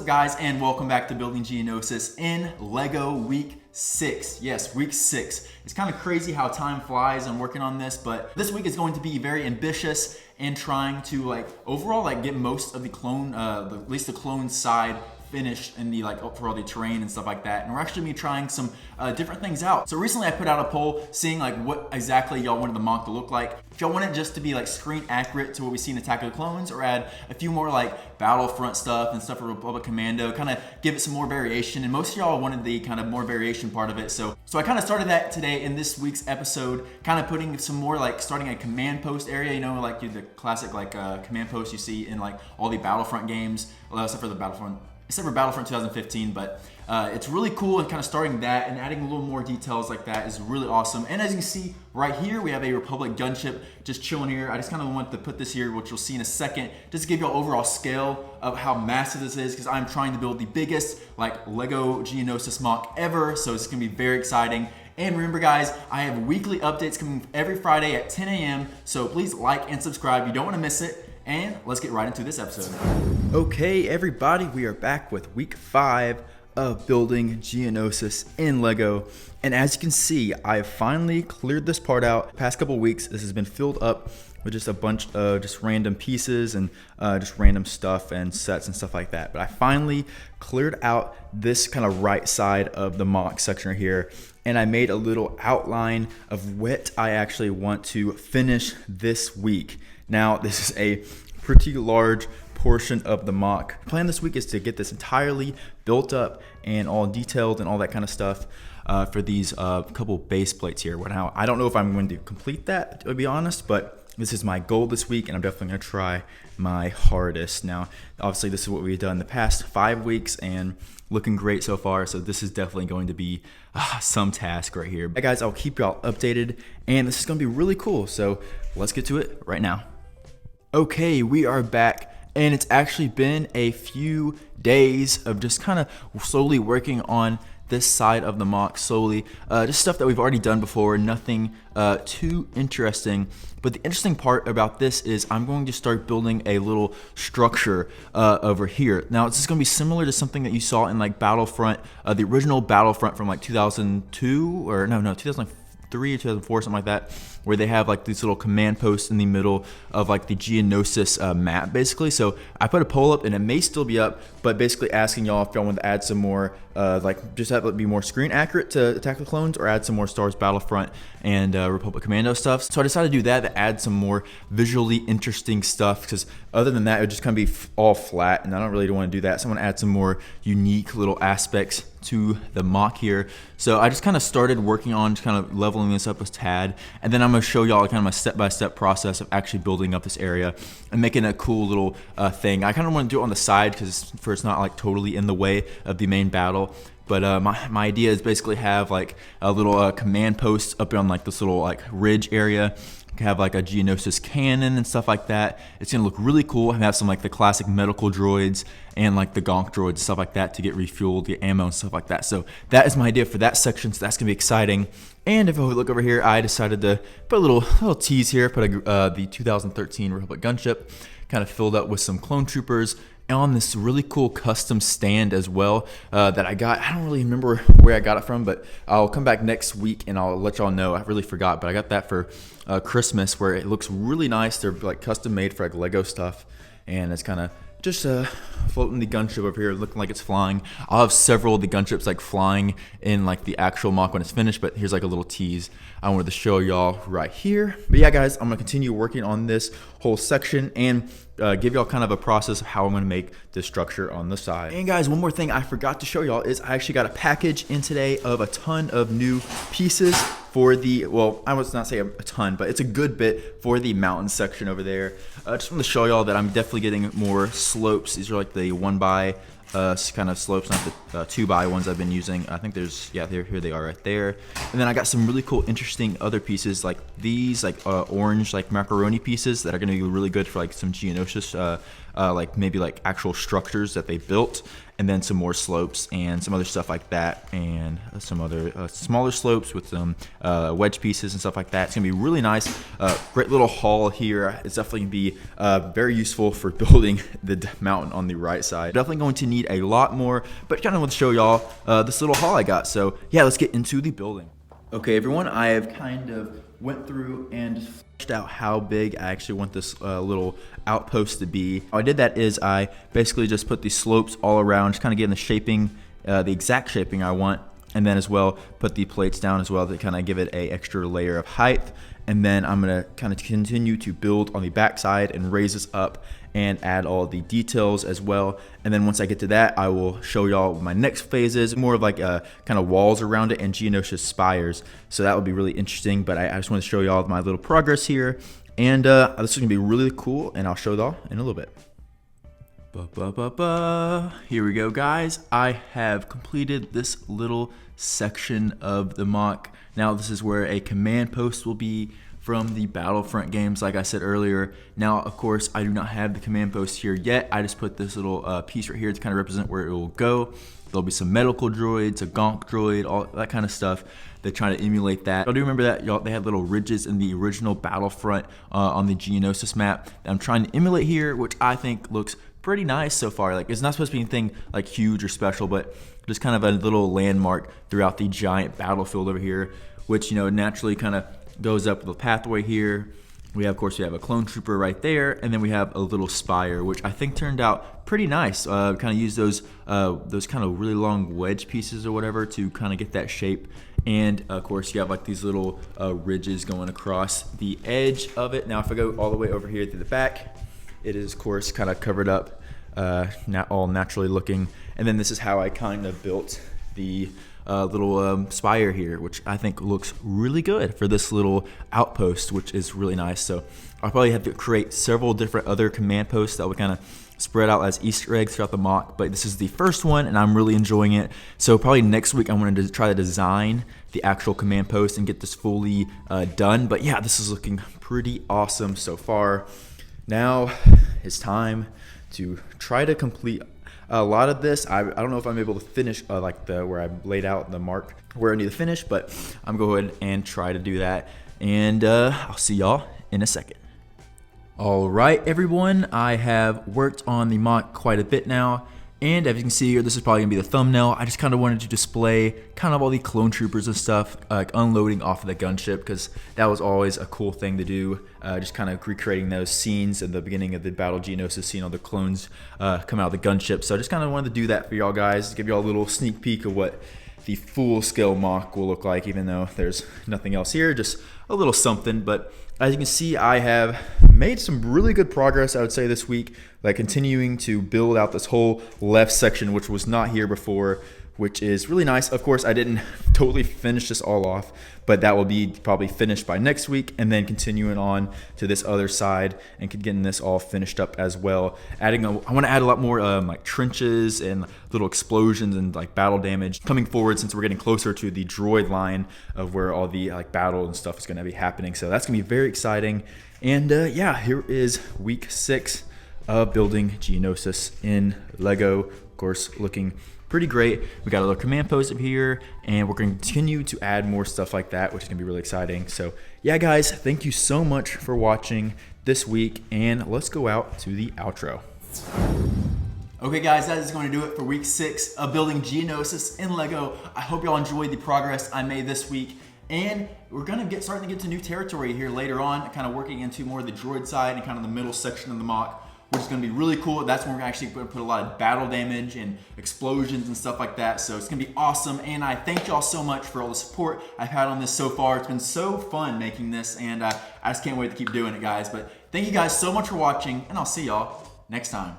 guys, and welcome back to Building Geonosis in LEGO Week 6. Yes, Week 6. It's kind of crazy how time flies and working on this, but this week is going to be very ambitious and trying to overall get most of the clone, at least the clone side finished in the for all the terrain and stuff like that. And we're actually gonna be trying some different things out. So recently I put out a poll saying what exactly y'all wanted the mock to look like. If y'all want it just to be screen accurate to what we see in Attack of the Clones, or add a few more battlefront stuff and stuff for Republic Commando, kind of give it some more variation. And most of y'all wanted the kind of more variation part of it. So I kind of started that today in this week's episode, kind of putting some more starting a command post area, you know, the classic command post you see in all the Battlefront games, except for Battlefront 2015, but it's really cool, and kind of starting that and adding a little more details like that is really awesome. And as you can see right here, we have a Republic gunship just chilling here. I just kind of want to put this here, which you'll see in a second, just to give you an overall scale of how massive this is, because I'm trying to build the biggest LEGO Geonosis mock ever, so it's going to be very exciting. And remember guys, I have weekly updates coming every Friday at 10 a.m., so please like and subscribe. You don't want to miss it. And let's get right into this episode. Okay, everybody, we are back with week 5 of Building Geonosis in LEGO. And as you can see, I have finally cleared this part out. Past couple weeks, this has been filled up with just a bunch of just random pieces and just random stuff and sets and stuff like that. But I finally cleared out this kind of right side of the mock section right here. And I made a little outline of what I actually want to finish this week. Now, this is a pretty large portion of the mock. The plan this week is to get this entirely built up and all detailed and all that kind of stuff for these couple base plates here. Now, I don't know if I'm going to complete that, to be honest, but this is my goal this week, and I'm definitely going to try my hardest. Now, obviously, this is what we've done the past 5 weeks, and looking great so far, so this is definitely going to be some task right here. Hey guys, I'll keep y'all updated, and this is going to be really cool, so let's get to it right now. Okay, we are back, and it's actually been a few days of just kind of slowly working on this side of the mock slowly. Just stuff that we've already done before, nothing too interesting. But the interesting part about this is I'm going to start building a little structure over here. Now, this is going to be similar to something that you saw in Battlefront, the original Battlefront from 2002, or no, 2003 or 2004, something like that, where they have these little command posts in the middle of the Geonosis map, basically. So I put a poll up, and it may still be up, but basically asking y'all if y'all want to add some more, just have it be more screen accurate to Attack the Clones, or add some more Star Wars Battlefront and Republic Commando stuff. So I decided to do that, to add some more visually interesting stuff, because other than that, it would just kind of be all flat, and I don't really want to do that. So I want to add some more unique little aspects to the mock here. So I just kind of started working on just kind of leveling this up with Tad, and then I'm going to show y'all kind of my step-by-step process of actually building up this area and making a cool little thing. I kind of want to do it on the side because it's not totally in the way of the main battle. But my idea is basically have a little command post up on this little ridge area. Have a Geonosis cannon and stuff like that. It's gonna look really cool, and have some the classic medical droids and the gonk droids and stuff like that to get refueled, get ammo and stuff like that. So that is my idea for that section, so that's gonna be exciting. And if I look over here, I decided to put a little tease here, put the 2013 Republic gunship, kind of filled up with some clone troopers, on this really cool custom stand as well that I got. I don't really remember where I got it from, but I'll come back next week and I'll let y'all know. I really forgot, but I got that for Christmas, where it looks really nice. They're custom made for Lego stuff, and it's kind of just floating the gunship over here, looking like it's flying. I'll have several of the gunships flying in the actual mock when it's finished, but here's a little tease I wanted to show y'all right here. But yeah guys, I'm gonna continue working on this whole section and give y'all kind of a process of how I'm gonna make this structure on the side. And guys, one more thing I forgot to show y'all is I actually got a package in today of a ton of new pieces for the, well, I would not say a ton, but it's a good bit for the mountain section over there. I just want to show y'all that I'm definitely getting more slopes. These are the 1x kind of slopes, not the 2x ones I've been using. I think there's, yeah, here they are right there. And then I got some really cool, interesting other pieces these, orange macaroni pieces that are going to be really good for some Geonosis like maybe like actual structures that they built, and then some more slopes and some other stuff like that, and some other smaller slopes with some wedge pieces and stuff like that. It's gonna be really nice. Great little hall here. It's definitely gonna be very useful for building the mountain on the right side. Definitely going to need a lot more, but kind of want to show y'all this little hall I got. So yeah, let's get into the building. Okay, everyone, I have kind of went through and fleshed out how big I actually want this little outpost to be. How I did that is I basically just put the slopes all around, just kind of getting the shaping, the exact shaping I want, and then as well put the plates down as well to kind of give it a extra layer of height. And then I'm gonna kind of continue to build on the back side and raise this up and add all the details as well. And then once I get to that, I will show y'all my next phases, more of like kind of walls around it and Geonosis spires. So that would be really interesting, but I just want to show y'all my little progress here. And this is gonna be really cool, and I'll show y'all in a little bit. Here we go, guys. I have completed this little section of the mock. Now this is where a command post will be from the Battlefront games, like I said earlier. Now, of course, I do not have the command post here yet. I just put this little piece right here to kind of represent where it will go. There'll be some medical droids, a gonk droid, all that kind of stuff. They're trying to emulate that. I do remember that y'all, they had little ridges in the original Battlefront on the Geonosis map that I'm trying to emulate here, which I think looks pretty nice so far. Like, it's not supposed to be anything like huge or special, but just kind of a little landmark throughout the giant battlefield over here, which, you know, naturally kind of goes up the pathway here. We have, of course, we have a clone trooper right there, and then we have a little spire, which I think turned out pretty nice. Kind of use those kind of really long wedge pieces or whatever to kind of get that shape. And of course, you have like these little ridges going across the edge of it. Now, if I go all the way over here to the back, it is, of course, kind of covered up, not all naturally looking. And then this is how I kind of built the little spire here, which I think looks really good for this little outpost, which is really nice. So I'll probably have to create several different other command posts that would kind of spread out as Easter eggs throughout the mock, but this is the first one and I'm really enjoying it. So probably next week I'm going to try to design the actual command post and get this fully done. But yeah, this is looking pretty awesome so far. Now it's time to try to complete a lot of this. I don't know if I'm able to finish like where I laid out the mark where I need to finish, but I'm going to go ahead and try to do that. And I'll see y'all in a second. All right, everyone, I have worked on the mock quite a bit now. And as you can see here, this is probably gonna be the thumbnail. I just kind of wanted to display kind of all the clone troopers and stuff, like unloading off of the gunship, because that was always a cool thing to do. Just kind of recreating those scenes in the beginning of the Battle Geonosis, seeing all the clones come out of the gunship. So I just kind of wanted to do that for y'all guys, give y'all a little sneak peek of what the full scale mock will look like, even though there's nothing else here, just a little something. But as you can see, I have made some really good progress, I would say, this week, like continuing to build out this whole left section, which was not here before, which is really nice. Of course, I didn't totally finish this all off, but that will be probably finished by next week, and then continuing on to this other side and getting this all finished up as well. I want to add a lot more like trenches and little explosions and like battle damage coming forward, since we're getting closer to the droid line of where all the like battle and stuff is going to be happening. So that's going to be very exciting. And yeah, here is week 6 of Building Geonosis in Lego. Of course, looking pretty great. We got a little command post up here, and we're going to continue to add more stuff like that, which is going to be really exciting. So yeah, guys, thank you so much for watching this week, and let's go out to the outro. Okay, guys, that is going to do it for week 6 of Building Geonosis in Lego. I hope y'all enjoyed the progress I made this week, and we're going to starting to get to new territory here later on, kind of working into more of the droid side and kind of the middle section of the mock, which is going to be really cool. That's when we're actually going to put a lot of battle damage and explosions and stuff like that. So it's going to be awesome. And I thank y'all so much for all the support I've had on this so far. It's been so fun making this, and I just can't wait to keep doing it, guys. But thank you guys so much for watching, and I'll see y'all next time.